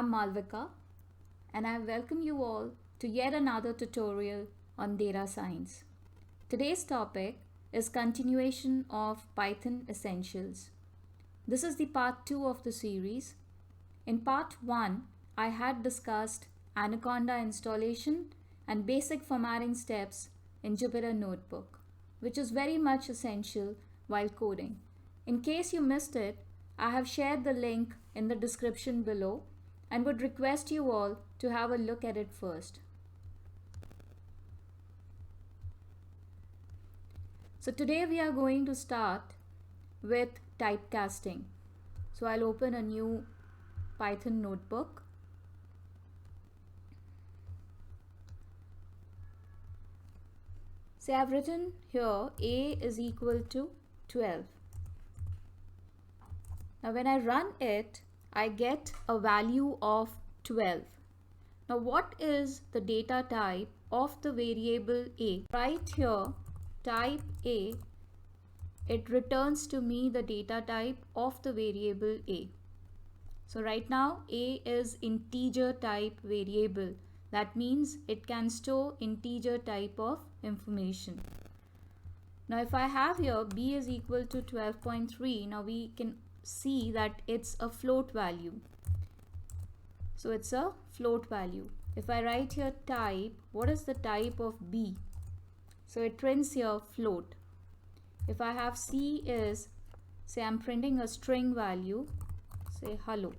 I'm Malvika and I welcome you all to yet another tutorial on data science. Today's topic is continuation of Python Essentials. This is the part 2 of the series. In part 1, I had discussed Anaconda installation and basic formatting steps in Jupyter Notebook, which is very much essential while coding. In case you missed it, I have shared the link in the description below and would request you all to have a look at it first. So today we are going to start with typecasting. So I'll open a new Python notebook. So I've written here a is equal to 12. Now when I run it, I get a value of 12. Now what is the data type of the variable a? Right here, type a, it returns to me the data type of the variable a. So right now a is integer type variable. That means it can store integer type of information. Now if I have here b is equal to 12.3, now we can see that it's a float value. So it's a float value. If I write here type, what is the type of b? So it prints here float. If I have c is, say I'm printing a string value, say hello.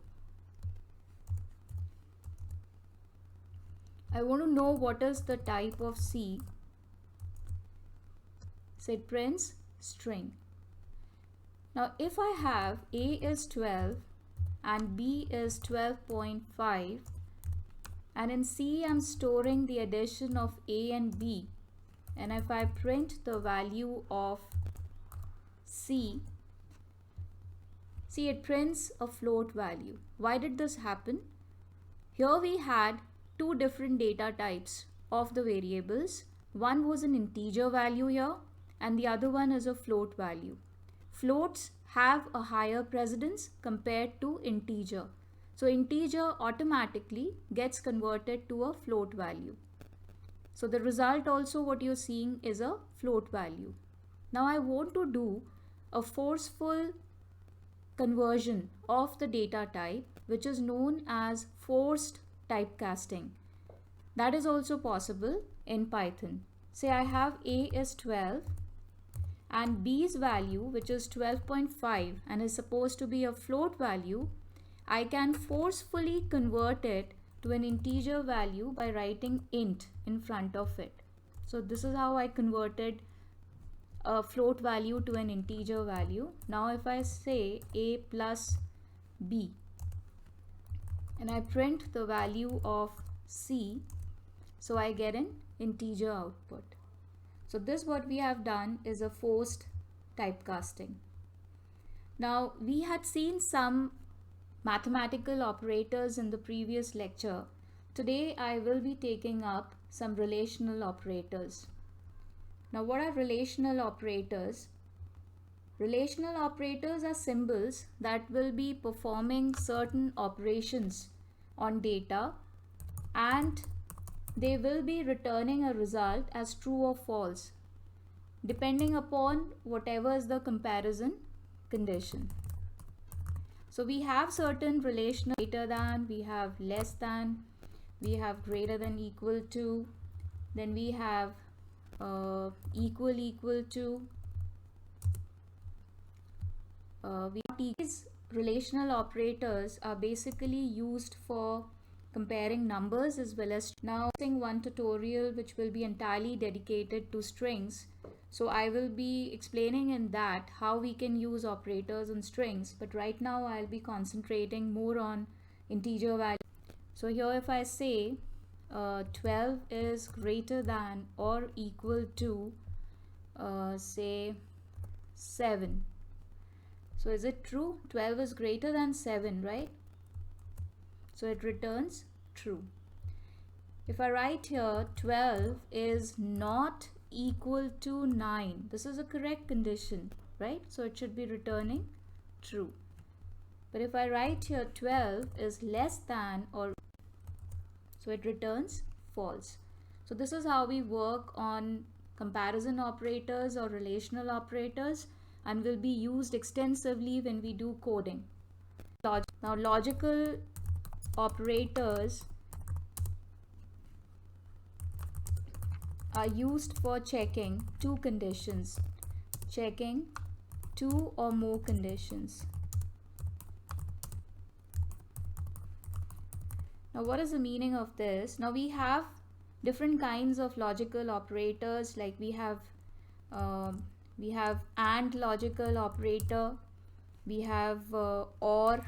I want to know what is the type of c. So it prints string. Now if I have a is 12 and b is 12.5 and in c I'm storing the addition of a and b, and if I print the value of c, see it prints a float value. Why did this happen? Here we had two different data types of the variables. One was an integer value here and the other one is a float value. Floats have a higher precedence compared to integer. So integer automatically gets converted to a float value. So the result also what you're seeing is a float value. Now I want to do a forceful conversion of the data type, which is known as forced typecasting. That is also possible in Python. Say I have a is 12 and b's value, which is 12.5 and is supposed to be a float value. I can forcefully convert it to an integer value by writing int in front of it. So this is how I converted a float value to an integer value. Now if I say a plus b and I print the value of c, so I get an integer output. So this what we have done is a forced typecasting. Now we had seen some mathematical operators in the previous lecture. Today I will be taking up some relational operators. Now what are relational operators? Relational operators are symbols that will be performing certain operations on data and they will be returning a result as true or false depending upon whatever is the comparison condition. So we have certain relational greater than, we have less than, we have greater than equal to, then we have equal to. These relational operators are basically used for comparing numbers as well as. Now one tutorial which will be entirely dedicated to strings. So I will be explaining in that how we can use operators on strings, but right now I'll be concentrating more on integer value. So here if I say 12 is greater than or equal to say 7. So is it true? 12 is greater than 7, right? So it returns true. If I write here 12 is not equal to 9, this is a correct condition, right? So it should be returning true. But if I write here 12 is less than or, so it returns false. So this is how we work on comparison operators or relational operators, and will be used extensively when we do coding. Now logical operators are used for checking two conditions, checking two or more conditions. Now what is the meaning of this? Now we have different kinds of logical operators, like we have AND logical operator, we have OR.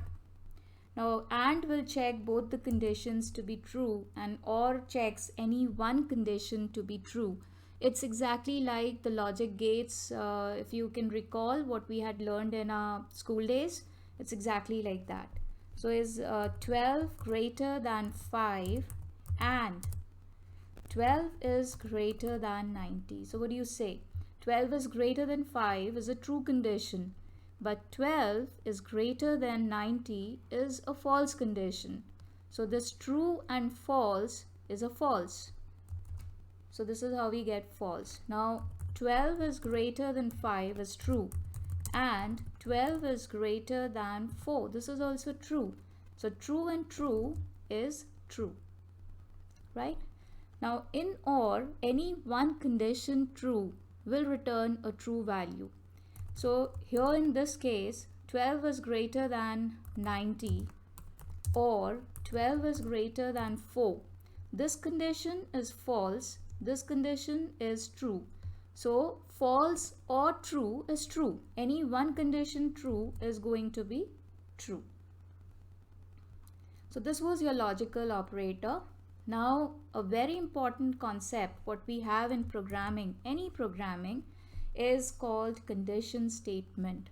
Now AND will check both the conditions to be true, and OR checks any one condition to be true. It's exactly like the logic gates, if you can recall what we had learned in our school days. It's exactly like that. So is 12 greater than 5 and 12 is greater than 90. So what do you say? 12 is greater than 5 is a true condition, but 12 is greater than 90 is a false condition. So this true and false is a false. So this is how we get false. Now 12 is greater than 5 is true, and 12 is greater than 4. This is also true. So true and true is true, right? Now in OR, any one condition true will return a true value. So here in this case, 12 is greater than 90 or 12 is greater than 4. This condition is false, this condition is true. So false or true is true. Any one condition true is going to be true. So this was your logical operator. Now a very important concept what we have in programming, any programming, is called condition statement.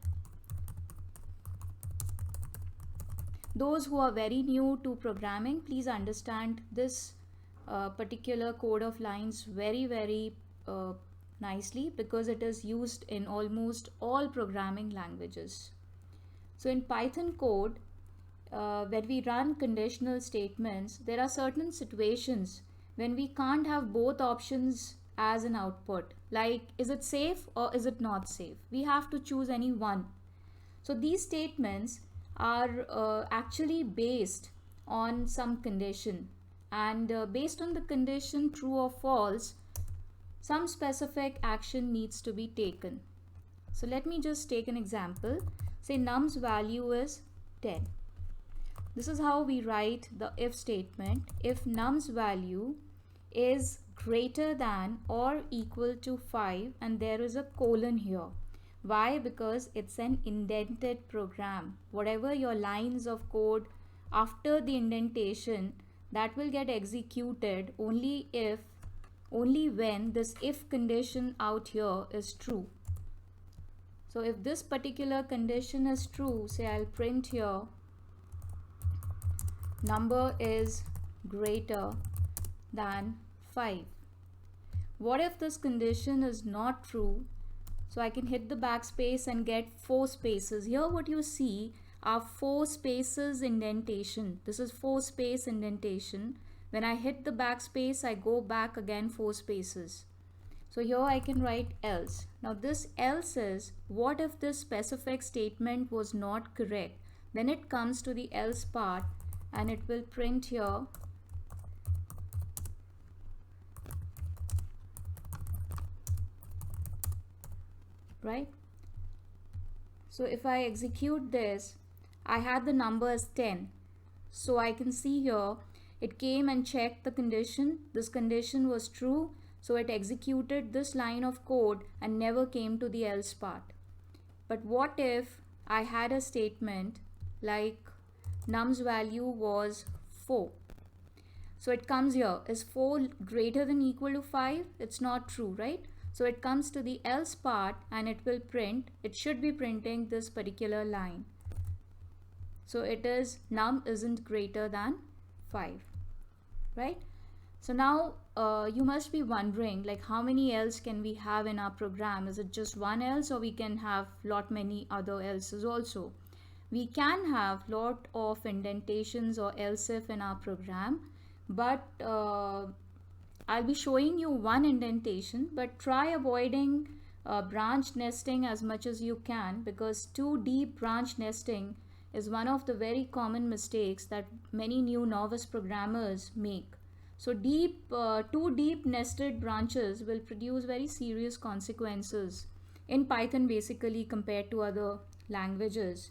Those who are very new to programming, please understand this particular code of lines very nicely, because it is used in almost all programming languages. So in Python code, when we run conditional statements, there are certain situations when we can't have both options as an output, like is it safe or is it not safe. We have to choose any one. So these statements are actually based on some condition, and based on the condition true or false, some specific action needs to be taken. So let me just take an example. Say num's value is 10. This is how we write the if statement. If num's value is greater than or equal to 5, and there is a colon here. Why? Because it's an indented program. Whatever your lines of code after the indentation, that will get executed only when this if condition out here is true. So if this particular condition is true, say I'll print here number is greater than 5. What if this condition is not true? So I can hit the backspace and get 4 spaces. Here what you see are 4 spaces indentation. This is 4 space indentation. When I hit the backspace, I go back again 4 spaces. So here I can write else. Now this else is, what if this specific statement was not correct? Then it comes to the else part and it will print here right. So if I execute this, I had the number as 10. So I can see here it came and checked the condition. This condition was true. So it executed this line of code and never came to the else part. But what if I had a statement like num's value was 4? So it comes here, is 4 greater than equal to 5? It's not true, right? So it comes to the else part and it will print, it should be printing this particular line. So it is num isn't greater than 5, right? So now you must be wondering, like, how many else can we have in our program? Is it just one else, or we can have lot many other else's also? We can have lot of indentations or else if in our program, but I'll be showing you one indentation, but try avoiding branch nesting as much as you can, because too deep branch nesting is one of the very common mistakes that many new novice programmers make. So too deep nested branches will produce very serious consequences in Python basically compared to other languages,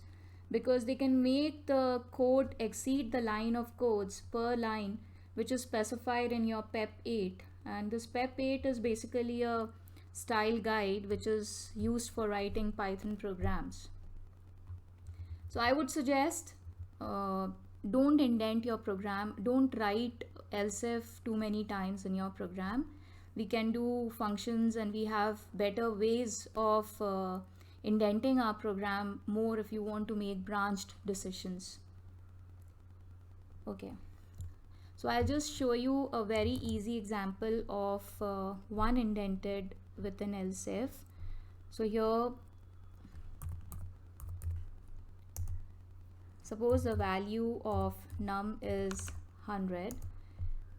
because they can make the code exceed the line of codes per line which is specified in your PEP 8. And this PEP 8 is basically a style guide which is used for writing Python programs. So I would suggest don't indent your program, don't write else if too many times in your program. We can do functions and we have better ways of indenting our program more if you want to make branched decisions. Okay, so I'll just show you a very easy example of one indented with an else if. So here, suppose the value of num is 100,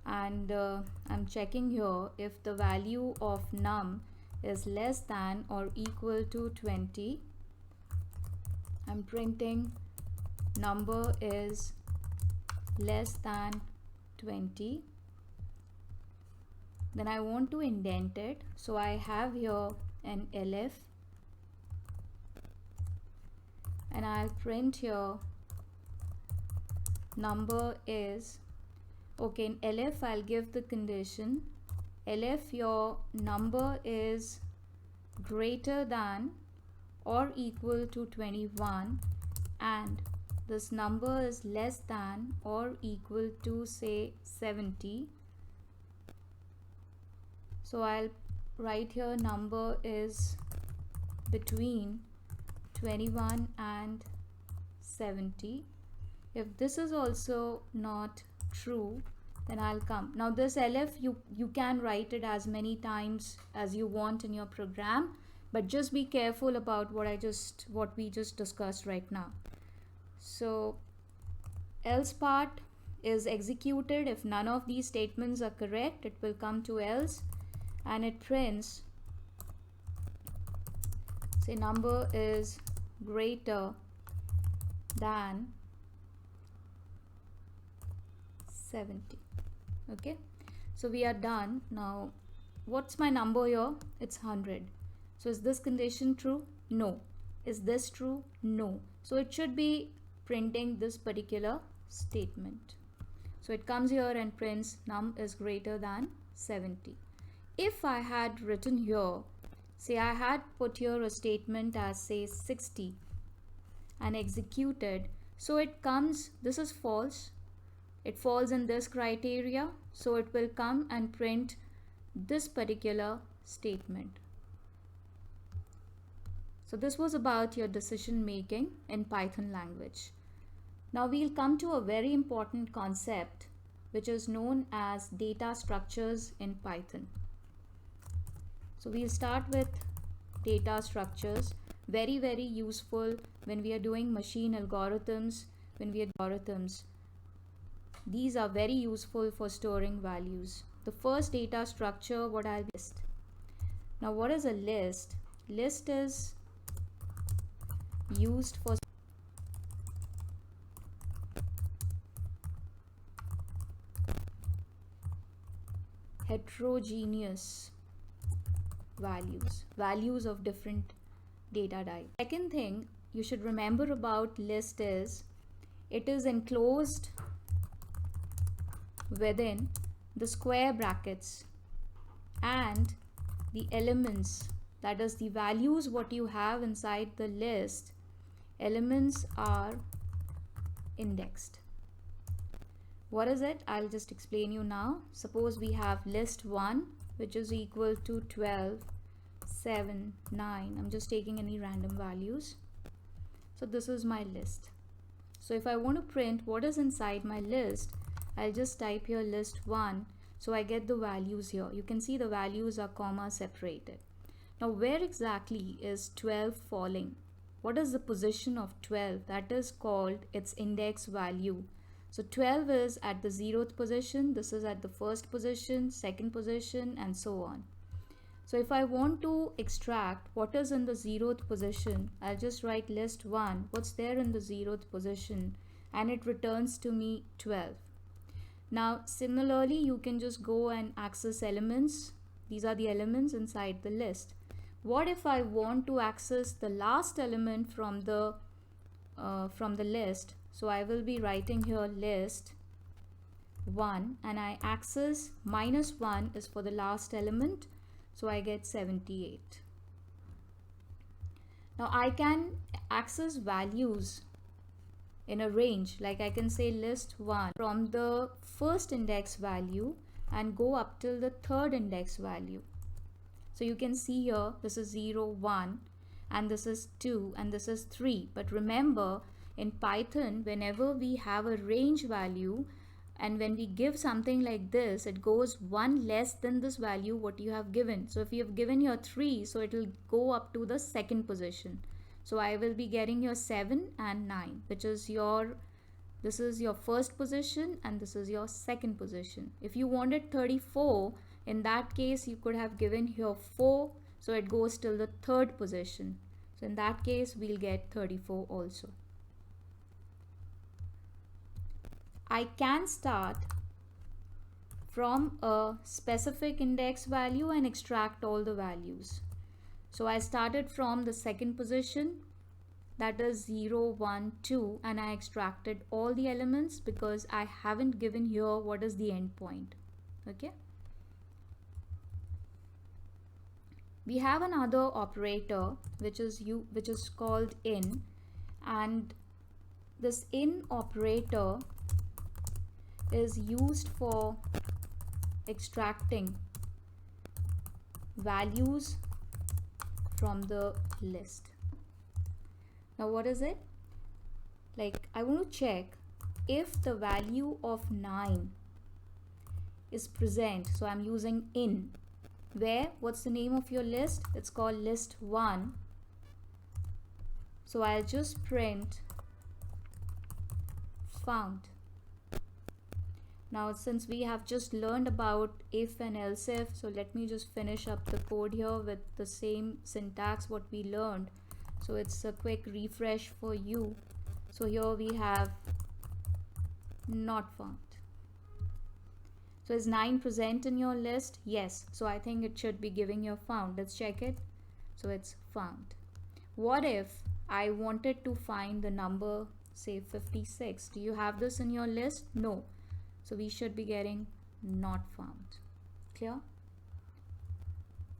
and I'm checking here if the value of num is less than or equal to 20. I'm printing number is less than 20. Then I want to indent it, so I have here an elif, and I'll print here number is, okay, in elif I'll give the condition elif your number is greater than or equal to 21 and this number is less than or equal to say 70. So I'll write here number is between 21 and 70. If this is also not true, then I'll come. Now this elif, you can write it as many times as you want in your program, but just be careful about what we just discussed right now. So else part is executed if none of these statements are correct. It will come to else and it prints, say number is greater than 70. Okay, so we are done. Now what's my number here? It's 100. So is this condition true? No. Is this true? No. So it should be printing this particular statement. So it comes here and prints num is greater than 70. If I had written here, say I had put here a statement as say 60 and executed, so it comes, this is false, it falls in this criteria, so it will come and print this particular statement. So this was about your decision making in Python language. Now we'll come to a very important concept which is known as data structures in Python. So we'll start with data structures, very useful when we are doing machine algorithms, these are very useful for storing values. The first data structure, what I'll list. Now what is a list? List is used for heterogeneous values of different data types. Second thing you should remember about list is it is enclosed within the square brackets and the elements, that is the values what you have inside the list, elements are indexed. What is it? I'll just explain you now. Suppose we have list 1 which is equal to 12, 7, 9. I'm just taking any random values. So this is my list. So if I want to print what is inside my list, I'll just type here list 1. So I get the values here. You can see the values are comma separated. Now where exactly is 12 falling? what is the position of 12? That is called its index value. So 12 is at the 0th position, this is at the first position, second position, and so on. So if I want to extract what is in the 0th position, I'll just write list 1, what's there in the 0th position, and it returns to me 12. Now similarly, you can just go and access elements. These are the elements inside the list. What if I want to access the last element from the list? So I will be writing here list 1, and I access -1 is for the last element, so I get 78. Now I can access values in a range, like I can say list 1 from the first index value and go up till the third index value. So you can see here this is 0, 1, and this is 2, and this is 3. But remember, in Python, whenever we have a range value and when we give something like this, it goes one less than this value what you have given. So if you have given here 3, so it will go up to the second position. So I will be getting your 7 and 9, which is this is your first position and this is your second position. If you wanted 34, in that case you could have given here 4, so it goes till the third position. So in that case we'll get 34 also. I can start from a specific index value and extract all the values. So I started from the second position, that is 0, 1, 2, and I extracted all the elements because I haven't given here what is the endpoint. Okay. We have another operator which is called in, and this in operator is used for extracting values from the list. Now what is it? Like I want to check if the value of 9 is present. So I'm using in. Where? What's the name of your list? It's called list 1. So I'll just print found. Now since we have just learned about if and else if, so let me just finish up the code here with the same syntax what we learned. So it's a quick refresh for you. So here we have not found. So is 9 present in your list? Yes. So I think it should be giving you found. Let's check it. So it's found. What if I wanted to find the number, say 56? Do you have this in your list? No. So we should be getting not found. Clear?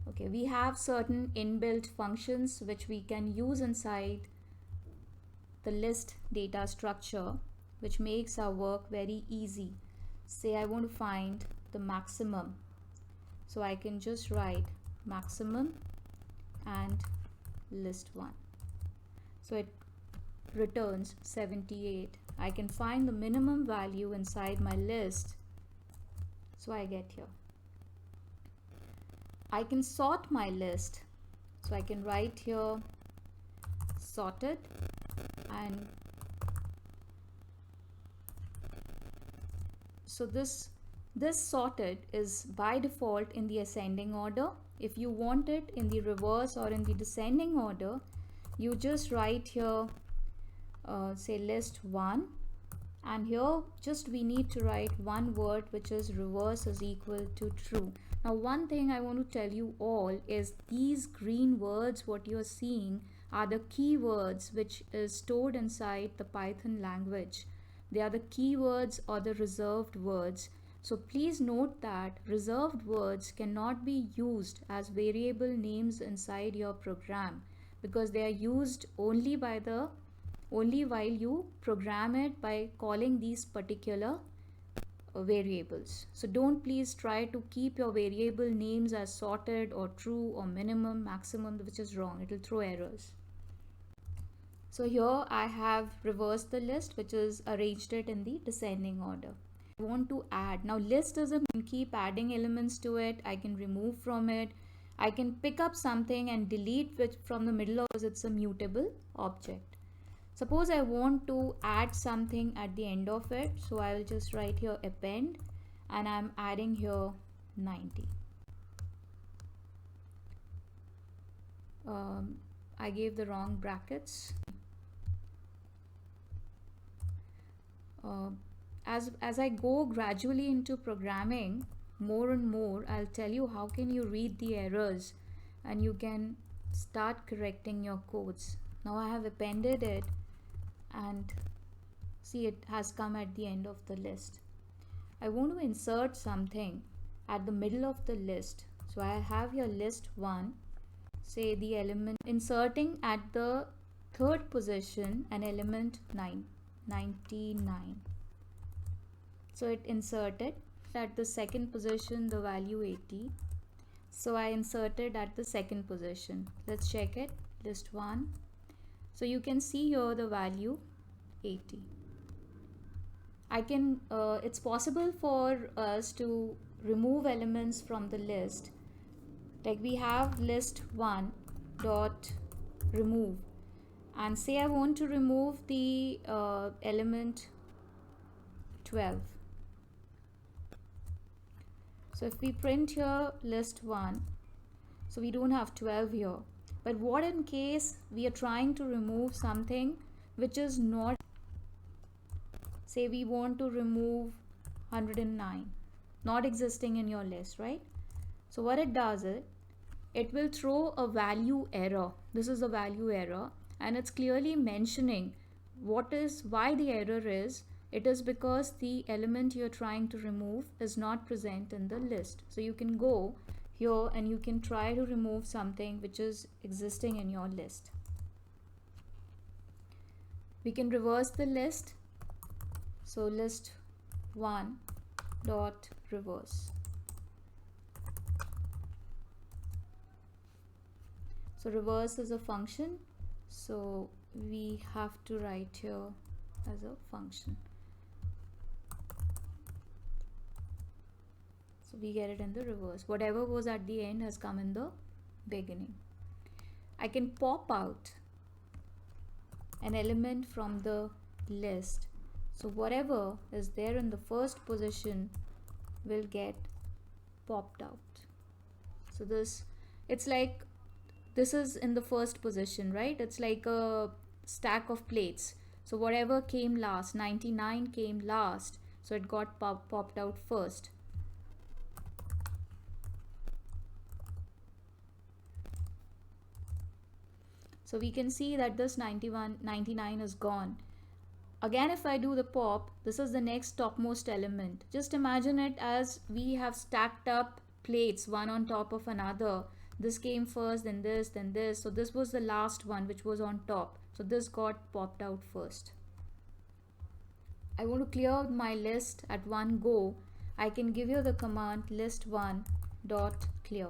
Okay, we have certain inbuilt functions which we can use inside the list data structure, which makes our work very easy. Say I want to find the maximum. So I can just write maximum and list 1. So it returns 78. I can find the minimum value inside my list. So I get here. I can sort my list. So I can write here sorted, and so this sorted is by default in the ascending order. If you want it in the reverse or in the descending order, you just write here say list 1, and here just we need to write one word, which is reverse is equal to true. Now one thing I want to tell you all is these green words what you are seeing are the keywords which is stored inside the Python language. They are the keywords or the reserved words. So please note that reserved words cannot be used as variable names inside your program, because they are used only while you program it by calling these particular variables. So don't please try to keep your variable names as sorted or true or minimum, maximum, which is wrong. It will throw errors. So here I have reversed the list, which is arranged it in the descending order. I want to add. Now list doesn't keep adding elements to it. I can remove from it. I can pick up something and delete which from the middle of it, it's a mutable object. Suppose I want to add something at the end of it, so I will just write here append, and I'm adding here 90. I gave the wrong brackets. As I go gradually into programming more and more, I'll tell you how can you read the errors and you can start correcting your codes. Now I have appended it and see it has come at the end of the list. I want to insert something at the middle of the list. So I have here list 1, say the element, inserting at the third position an element 99. So it inserted at the second position the value 80. So I inserted at the second position. Let's check it. List 1. So you can see here the value 80. It's possible for us to remove elements from the list. Like we have list 1 dot remove, and say I want to remove the element 12. So if we print here list 1, so we don't have 12 here. But what in case we are trying to remove something which is not, say we want to remove 109, not existing in your list, right? So what it does is, it will throw a value error. This is a value error, and it's clearly mentioning why the error is. It is because the element you're trying to remove is not present in the list. So you can go here and you can try to remove something which is existing in your list. We can reverse the list. So list 1 dot reverse. So reverse is a function, so we have to write here as a function. So we get it in the reverse. Whatever was at the end has come in the beginning. I can pop out an element from the list. So whatever is there in the first position will get popped out. So it's like this is in the first position, right? It's like a stack of plates. So whatever came last, 99 came last, so it got popped out first. So we can see that this 99 is gone. Again, if I do the pop, this is the next topmost element. Just imagine it as we have stacked up plates one on top of another. This came first, then this, then this. So this was the last one which was on top. So this got popped out first. I want to clear my list at one go. I can give you the command list1 dot clear.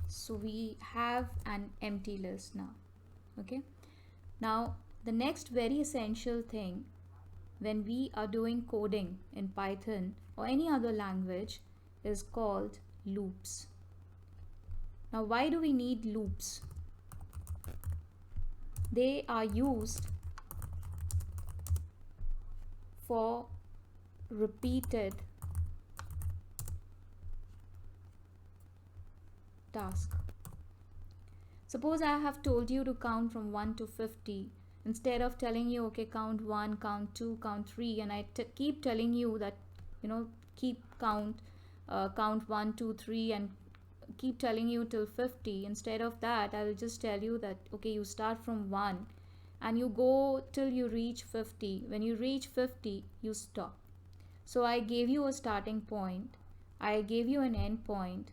So we have an empty list now. Okay. Now the next very essential thing when we are doing coding in Python or any other language is called loops. Now why do we need loops? They are used for repeated task. Suppose I have told you to count from 1 to 50. Instead of telling you, okay, count 1, count 2, count 3, and I keep telling you that, keep count 1, 2, 3, and keep telling you till 50. Instead of that, I will just tell you that, okay, you start from 1 and you go till you reach 50. When you reach 50, you stop. So I gave you a starting point, I gave you an end point,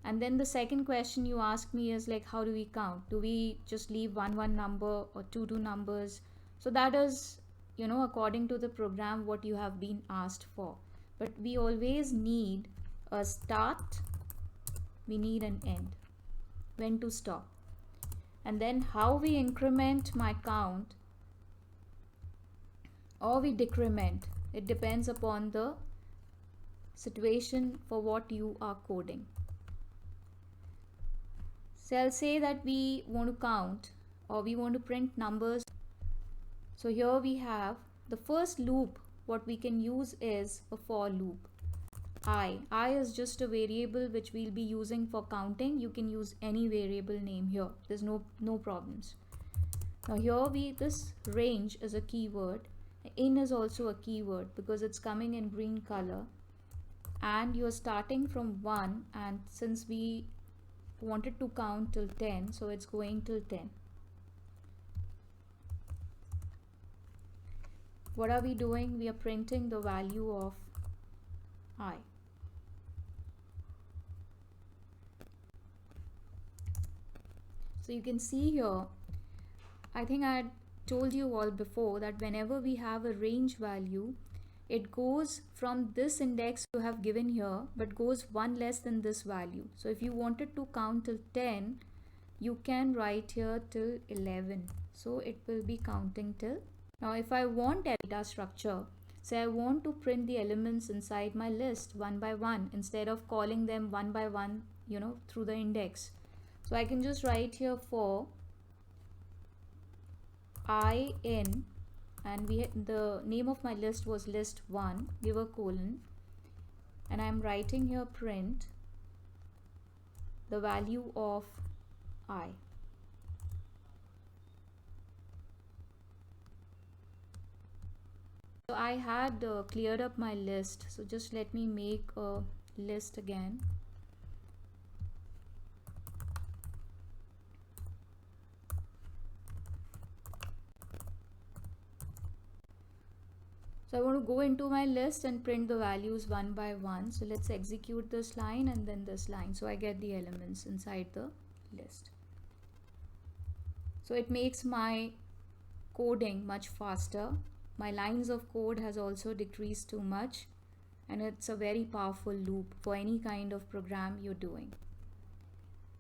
and then the second question you ask me is like, how do we count? Do we just leave one number or two numbers? So that is, according to the program what you have been asked for. But we always need a start, we need an end, when to stop. And then how we increment my count or we decrement, it depends upon the situation for what you are coding. So I'll say that we want to count or we want to print numbers. So here we have the first loop. What we can use is a for loop. I is just a variable which we'll be using for counting. You can use any variable name here. There's no problems. Now here this range is a keyword. In is also a keyword because it's coming in green color, and you're starting from 1, and since we wanted to count till 10, so it's going till 10. What are we doing? We are printing the value of I. So you can see here, I think I had told you all before that whenever we have a range value, it goes from this index you have given here, but goes one less than this value. So if you wanted to count till 10, you can write here till 11. So it will be counting till. Now if I want data structure, say I want to print the elements inside my list one by one instead of calling them one by one, through the index. So I can just write here for I in, and the name of my list was list 1, give a colon, and I'm writing here print the value of I. So I had cleared up my list, so just let me make a list again. So I want to go into my list and print the values one by one. So let's execute this line and then this line. So I get the elements inside the list. So it makes my coding much faster. My lines of code has also decreased too much, and it's a very powerful loop for any kind of program you're doing.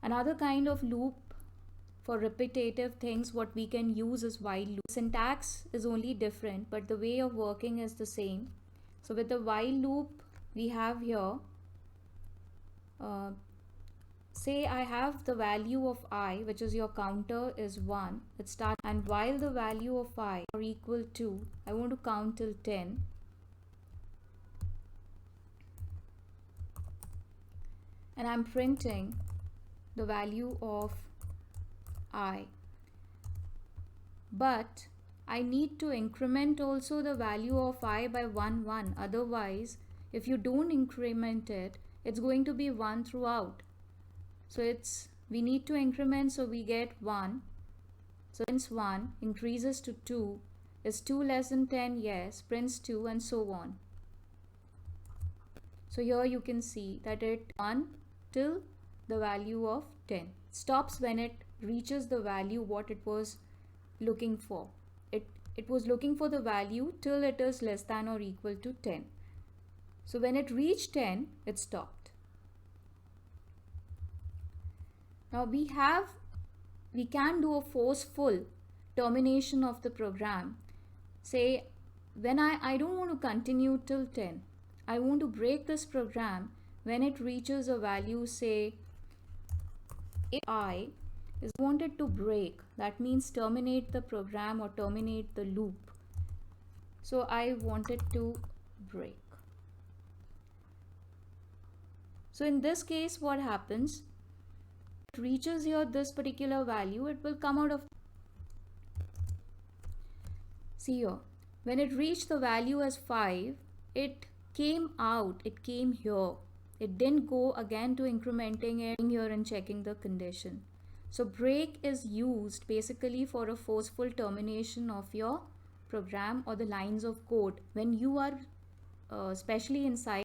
Another kind of loop for repetitive things what we can use is while loop. Syntax is only different, but the way of working is the same. So with the while loop, we have here, say I have the value of I, which is your counter is 1. It starts, and while the value of I are equal to, I want to count till 10. And I'm printing the value of I. But I need to increment also the value of I by 1, 1. Otherwise, if you don't increment it, it's going to be 1 throughout. So we need to increment, so we get 1. So prints 1, increases to 2. Is 2 less than 10? Yes. Prints 2, and so on. So here you can see that it 1 till the value of 10. Stops when it reaches the value what it was looking for. It was looking for the value till it is less than or equal to 10. So when it reached 10, it stopped. Now we can do a forceful termination of the program. Say when I don't want to continue till 10. I want to break this program when it reaches a value, say if I is wanted to break, that means terminate the program or terminate the loop. So I wanted to break. So in this case, what happens? It reaches here this particular value, it will come out of. See here, when it reached the value as 5, it came out, it came here. It didn't go again to incrementing it here and checking the condition. So break is used basically for a forceful termination of your program or the lines of code when you are especially inside